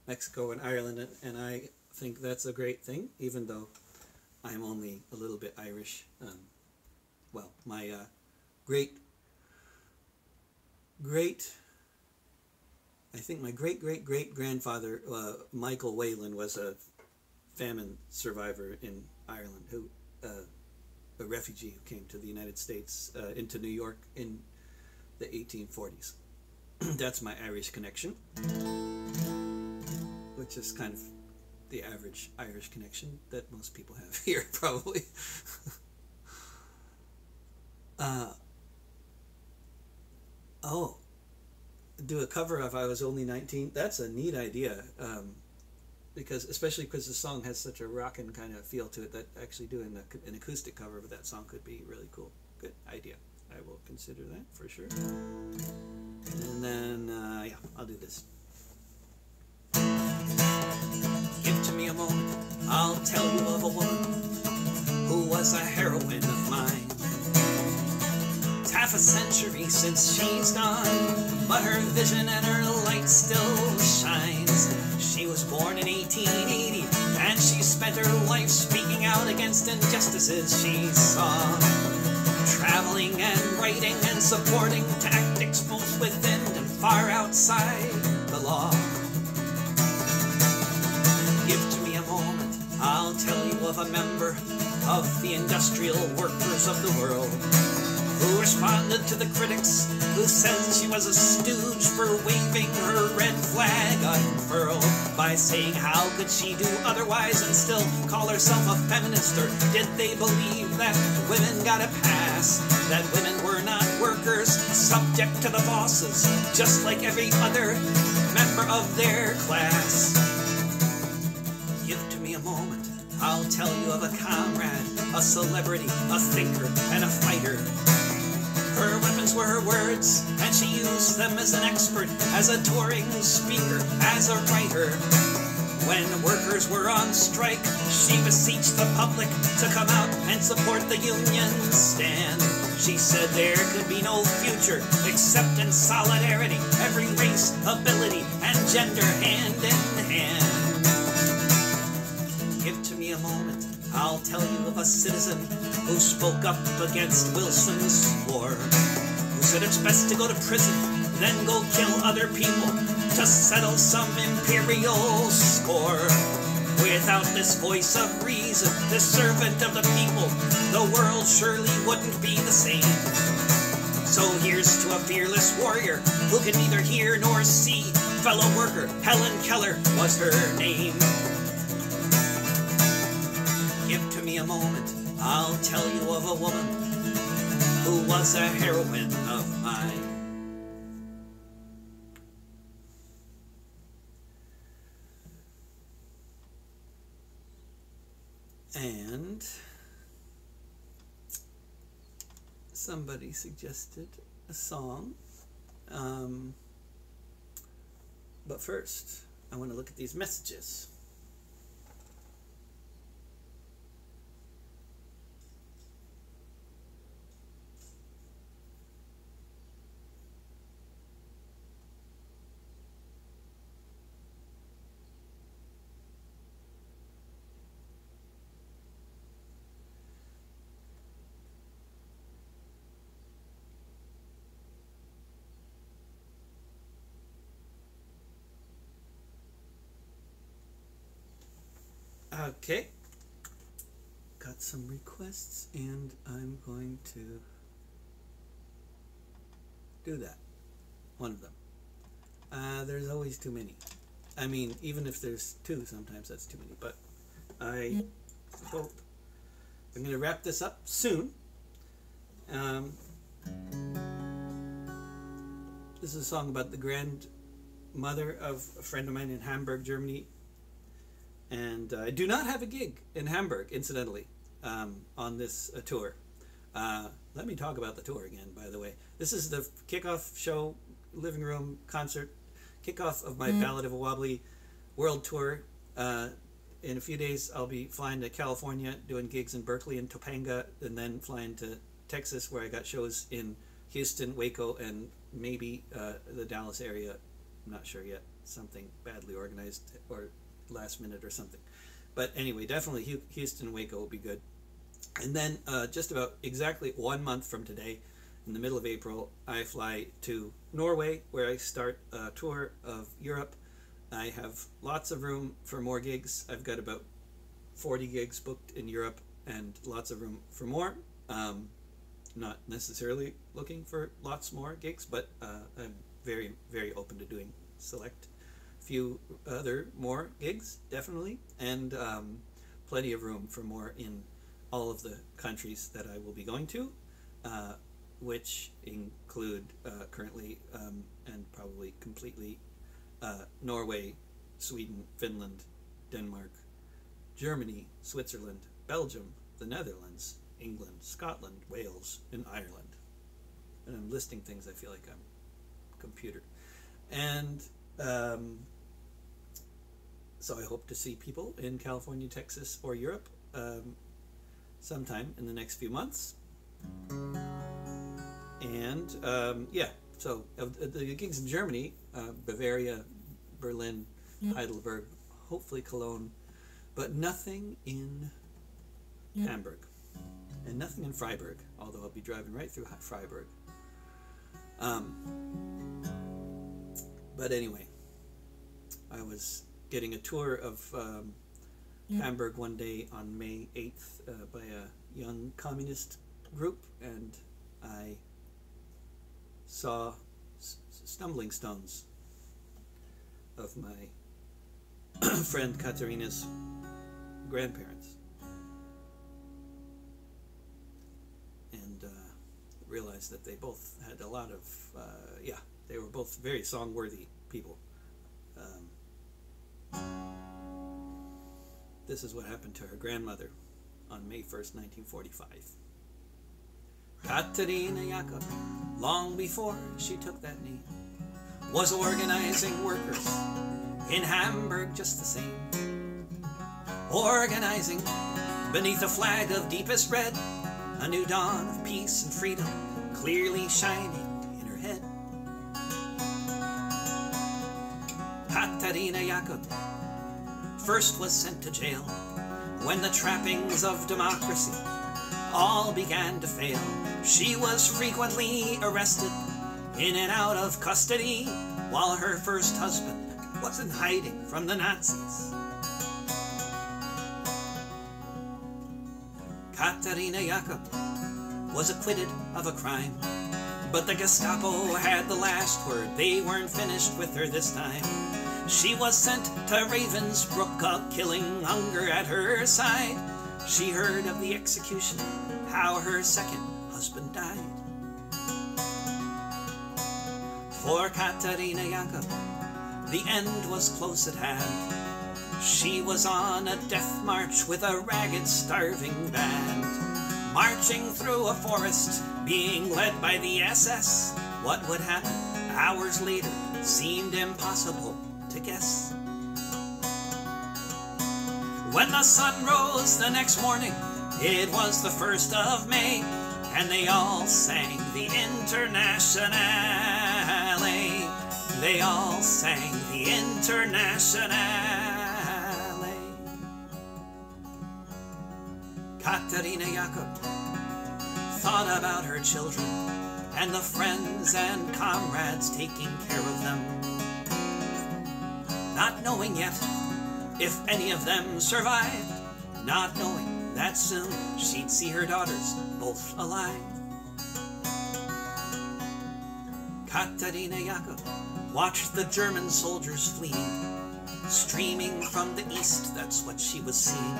Mexico and Ireland, and I think that's a great thing, even though I'm only a little bit Irish. Well, my great grandfather Michael Whalen was a famine survivor in Ireland, who a refugee who came to the United States, into New York in the 1840s. That's my Irish connection, which is kind of the average Irish connection that most people have here, probably. Do a cover of "I Was Only 19." That's a neat idea. Especially because the song has such a rockin' kind of feel to it, that actually doing an acoustic cover of that song could be really cool. Good idea. I will consider that for sure. And then, yeah, I'll do this. Give to me a moment, I'll tell you of a woman who was a heroine of mine. It's half a century since she's gone, but her vision and her light still shines. She was born in 1880, and she spent her life speaking out against injustices she saw. Traveling and writing and supporting tactics both within and far outside the law. Give to me a moment, I'll tell you of a member of the industrial workers of the world, who responded to the critics who said she was a stooge for waving her red flag unfurled, by saying how could she do otherwise and still call herself a feminist, or did they believe that women got a pass, that women were not workers subject to the bosses just like every other member of their class. Give to me a moment, I'll tell you of a comrade, a celebrity, a thinker, and a fighter. Her weapons were her words, and she used them as an expert, as a touring speaker, as a writer. When workers were on strike, she beseeched the public to come out and support the union stand. She said there could be no future except in solidarity, every race, ability, and gender hand in hand. Give to me a moment, I'll tell you of a citizen who spoke up against Wilson's war, who said it's best to go to prison, then go kill other people to settle some imperial score. Without this voice of reason, this servant of the people, the world surely wouldn't be the same. So here's to a fearless warrior who could neither hear nor see. Fellow worker Helen Keller was her name. Give to me a moment, I'll tell you of a woman who was a heroine of mine. And somebody suggested a song, but first I want to look at these messages. Okay, got some requests and I'm going to do that, one of them. There's always too many. I mean, even if there's two, sometimes that's too many, but I hope I'm going to wrap this up soon. This is a song about the grandmother of a friend of mine in Hamburg, Germany. And I do not have a gig in Hamburg, incidentally, on this tour. Let me talk about the tour again, by the way. This is the kickoff show, living room concert, kickoff of my Ballad of a Wobbly world tour. In a few days, I'll be flying to California, doing gigs in Berkeley and Topanga, and then flying to Texas, where I got shows in Houston, Waco, and maybe the Dallas area. I'm not sure yet. Something badly organized or last minute or something, but anyway, definitely Houston, Waco will be good. And then just about exactly 1 month from today, in the middle of April, I fly to Norway, where I start a tour of Europe. I have lots of room for more gigs. I've got about 40 gigs booked in Europe and lots of room for more. Not necessarily looking for lots more gigs, but I'm very, very open to doing select few other more gigs, definitely, and plenty of room for more in all of the countries that I will be going to, which include currently and probably completely Norway, Sweden, Finland, Denmark, Germany, Switzerland, Belgium, the Netherlands, England, Scotland, Wales, and Ireland. And I'm listing things I feel like I'm computer. And so I hope to see people in California, Texas, or Europe sometime in the next few months. And yeah, so the gigs in Germany, Bavaria, Berlin, Heidelberg, hopefully Cologne, but nothing in Hamburg, and nothing in Freiburg, although I'll be driving right through Freiburg. But anyway, I was getting a tour of Hamburg one day on May 8th by a young communist group, and I saw stumbling stones of my friend Katarina's grandparents, and realized that they both had a lot of yeah, they were both very song-worthy people. This is what happened to her grandmother on May 1st, 1945. Katarina Jakob, long before she took that name, was organizing workers in Hamburg just the same. Organizing beneath a flag of deepest red, a new dawn of peace and freedom clearly shining in her head. Katarina Jakob first was sent to jail when the trappings of democracy all began to fail. She was frequently arrested, in and out of custody, while her first husband was in hiding from the Nazis. Katarina Jakob was acquitted of a crime, but the Gestapo had the last word. They weren't finished with her this time. She was sent to Ravensbrück, a killing hunger at her side. She heard of the execution, how her second husband died. For Katarina Jakob, the end was close at hand. She was on a death march with a ragged, starving band, marching through a forest, being led by the SS. What would happen hours later seemed impossible to guess. When the sun rose the next morning, it was the 1st of May, and they all sang the Internationale. They all sang the Internationale. Katarina Jakob thought about her children and the friends and comrades taking care of them, not knowing yet if any of them survived, not knowing that soon she'd see her daughters both alive. Katarina Jakob watched the German soldiers fleeing, streaming from the east, that's what she was seeing.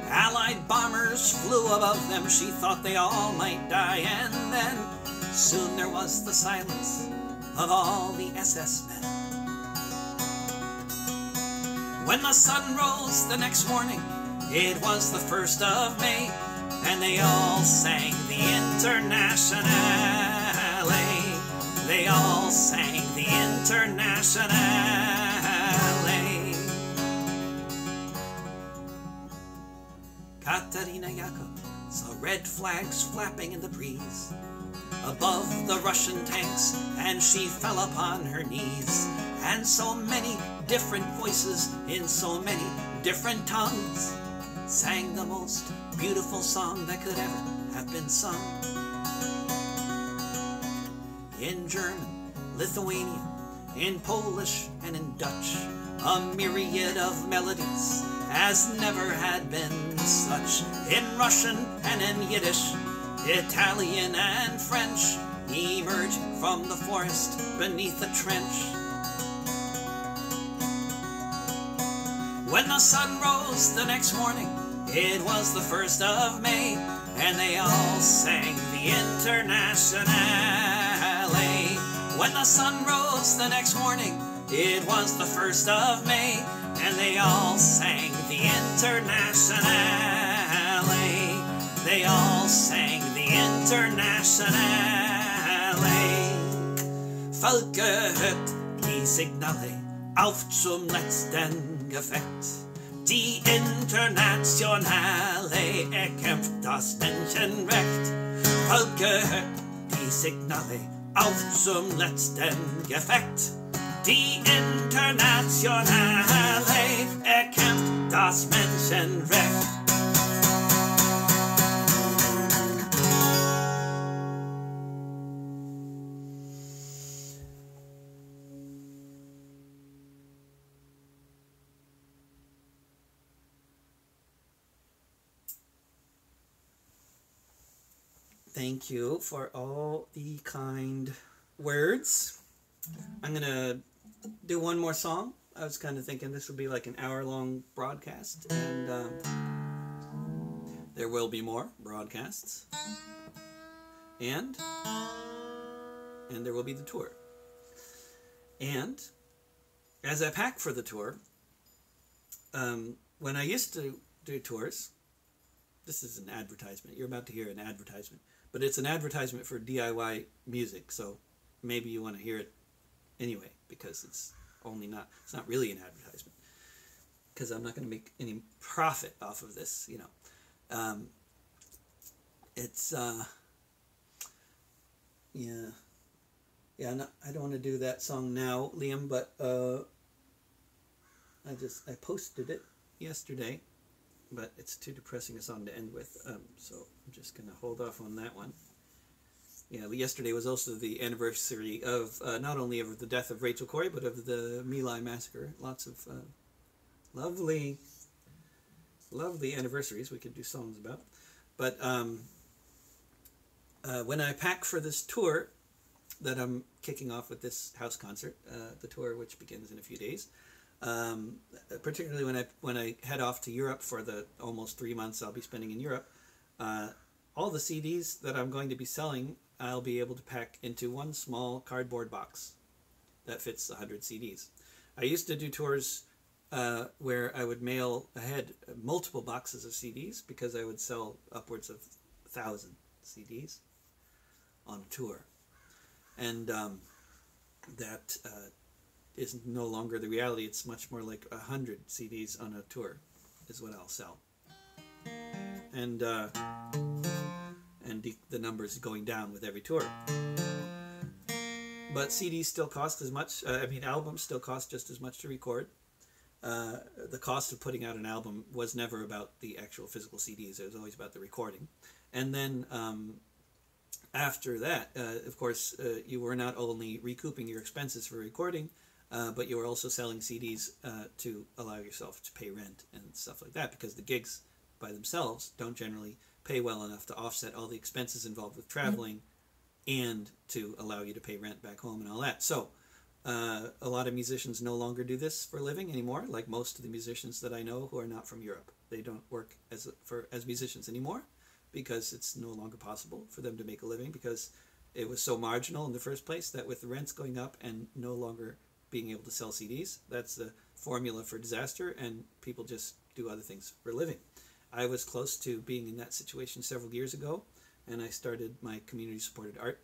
Allied bombers flew above them, she thought they all might die, and then soon there was the silence of all the SS men. When the sun rose the next morning, it was the 1st of May, and they all sang the Internationale. They all sang the Internationale. Katarina Jakob saw red flags flapping in the breeze above the Russian tanks, and she fell upon her knees. And so many different voices in so many different tongues sang the most beautiful song that could ever have been sung. In German, Lithuanian, in Polish, and in Dutch, a myriad of melodies as never had been such. In Russian and in Yiddish, Italian and French, emerging from the forest beneath the trench. When the sun rose the next morning, it was the 1st of May, and they all sang the Internationale. When the sun rose the next morning, it was the 1st of May, and they all sang the Internationale. They all sang the Internationale. Folket, die Signale auf zum letzten Gefecht. Die Internationale erkämpft das Menschenrecht. Folket, die Signale auf zum letzten Gefecht. Die Internationale erkämpft das Menschenrecht. Thank you for all the kind words. I'm going to do one more song. I was kind of thinking this would be like an hour-long broadcast, and there will be more broadcasts. And there will be the tour. And as I pack for the tour, when I used to do tours, this is an advertisement. You're about to hear an advertisement. But it's an advertisement for DIY music, so maybe you want to hear it anyway, because it's not really an advertisement, because I'm not going to make any profit off of this, you know. I don't want to do that song now, Liam, but I posted it yesterday, but it's too depressing a song to end with, so I'm just going to hold off on that one. Yeah, yesterday was also the anniversary of not only of the death of Rachel Corrie, but of the My Lai massacre. Lots of lovely anniversaries we could do songs about. But when I pack for this tour that I'm kicking off with this house concert, the tour which begins in a few days, particularly when I head off to Europe for the almost 3 months I'll be spending in Europe, all the CDs that I'm going to be selling, I'll be able to pack into one small cardboard box that fits 100 CDs. I used to do tours where I would mail ahead multiple boxes of CDs, because I would sell upwards of 1,000 CDs on a tour. And that is no longer the reality. It's much more like 100 CDs on a tour is what I'll sell. And the numbers going down with every tour. But CDs still cost as much. Albums still cost just as much to record. The cost of putting out an album was never about the actual physical CDs. It was always about the recording. And then after that, of course, you were not only recouping your expenses for recording, but you were also selling CDs to allow yourself to pay rent and stuff like that, because the gigs by themselves don't generally pay well enough to offset all the expenses involved with traveling and to allow you to pay rent back home and all that. So a lot of musicians no longer do this for a living anymore, like most of the musicians that I know who are not from Europe. They don't work as musicians anymore, because it's no longer possible for them to make a living, because it was so marginal in the first place that with the rents going up and no longer being able to sell CDs, that's the formula for disaster, and people just do other things for a living. I was close to being in that situation several years ago, and I started my community-supported art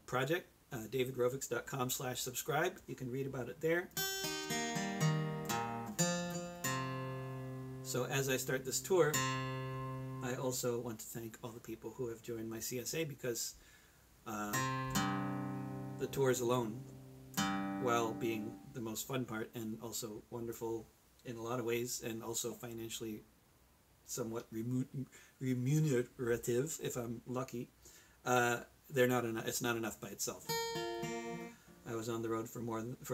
project, davidrovics.com/subscribe. You can read about it there. So as I start this tour, I also want to thank all the people who have joined my CSA, because the tours alone, while being the most fun part and also wonderful in a lot of ways, and also financially somewhat remunerative if I'm lucky, they're not enough. It's not enough by itself. I was on the road for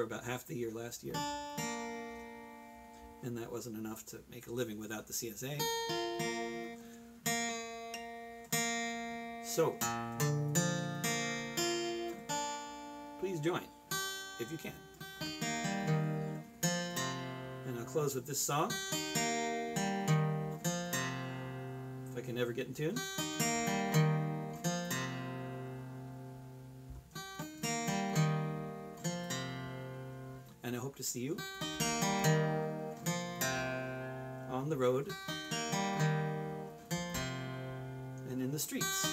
about half the year last year, and that wasn't enough to make a living without the CSA. So please join if you can. And I'll close with this song, if I can ever get in tune. And I hope to see you on the road and in the streets.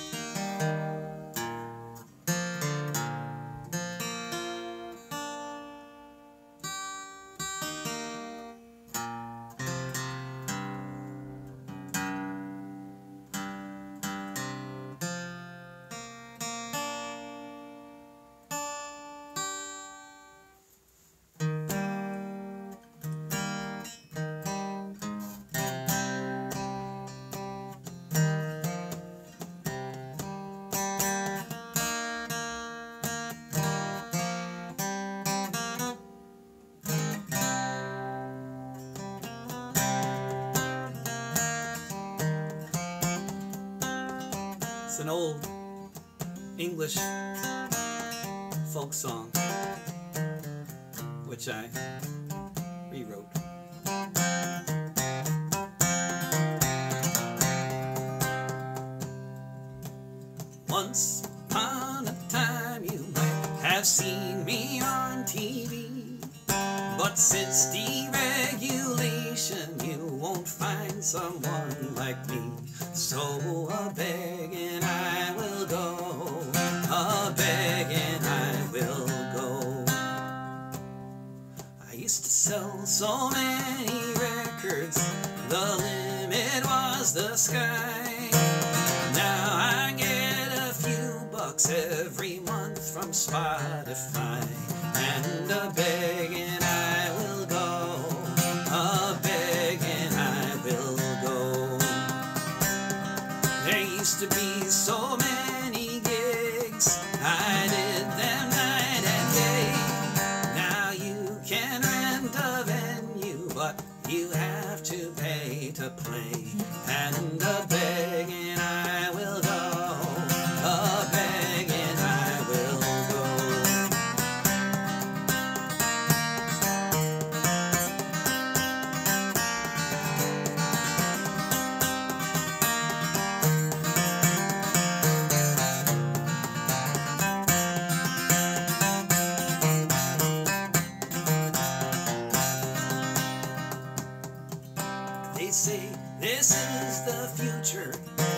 It's an old English folk song, which I rewrote. Once upon a time you might have seen me on TV, but since deregulation you won't find someone like me. So a-begging I will go, a-begging I will go. I used to sell so many records, the limit was the sky. Now I get a few bucks every month from Spotify, and a-begging I will go, a-begging I will go. There used to be so many gigs, I did them night and day. Now you can rent a venue, but you have to pay to play. And a-begging I will go, a-begging I will go. They say this is the future,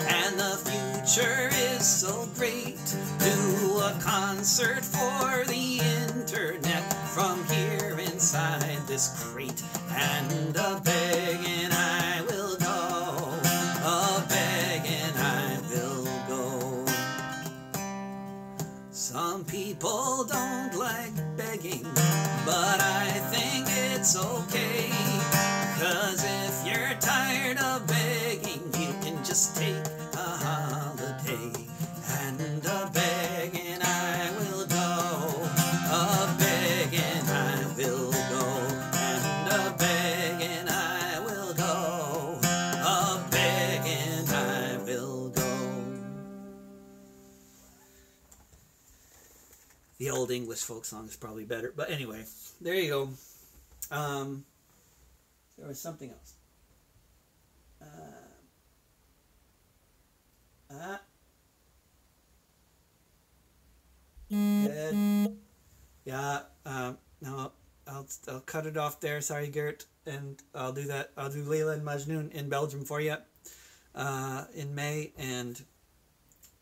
and the future is so great. Do a concert for the internet from here inside this crate. And a-begging I will go, a-begging I will go. Some people don't like begging, but I think it's okay. 'Cause if you're tired of begging, you can just take a holiday. And a-begging I will go, a-begging I will go. And a-begging I will go, a-begging I will go. The old English folk song is probably better, but anyway, there you go. There was something else. Good. Yeah. No, I'll cut it off there. Sorry, Gert, and I'll do that. I'll do Layla and Majnun in Belgium for you in May, and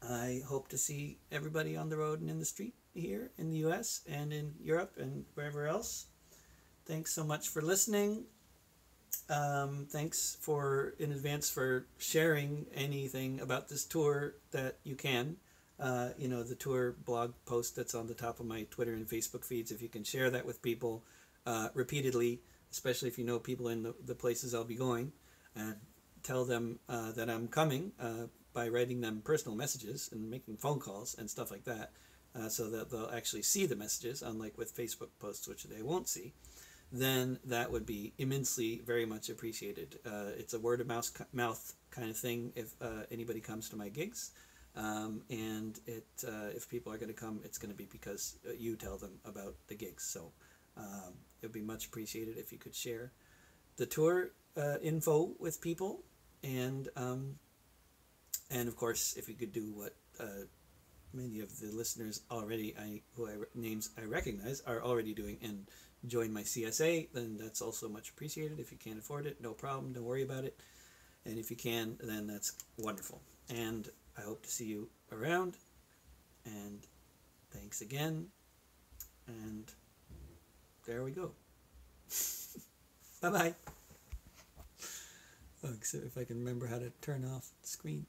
I hope to see everybody on the road and in the street here in the U.S. and in Europe and wherever else. Thanks so much for listening. Thanks in advance for sharing anything about this tour that you can. You know, the tour blog post that's on the top of my Twitter and Facebook feeds, if you can share that with people repeatedly, especially if you know people in the places I'll be going, and tell them that I'm coming by writing them personal messages and making phone calls and stuff like that, so that they'll actually see the messages, unlike with Facebook posts, which they won't see. Then that would be immensely, very much appreciated. It's a word of mouth kind of thing if anybody comes to my gigs. And if people are going to come, it's going to be because you tell them about the gigs. So it would be much appreciated if you could share the tour info with people. And of course, if you could do what many of the listeners already, names I recognize, are already doing, and join my CSA, then that's also much appreciated. If you can't afford it, no problem, don't worry about it. And if you can, then that's wonderful. And I hope to see you around, and thanks again, and there we go. Bye-bye. Oh, except if I can remember how to turn off the screen.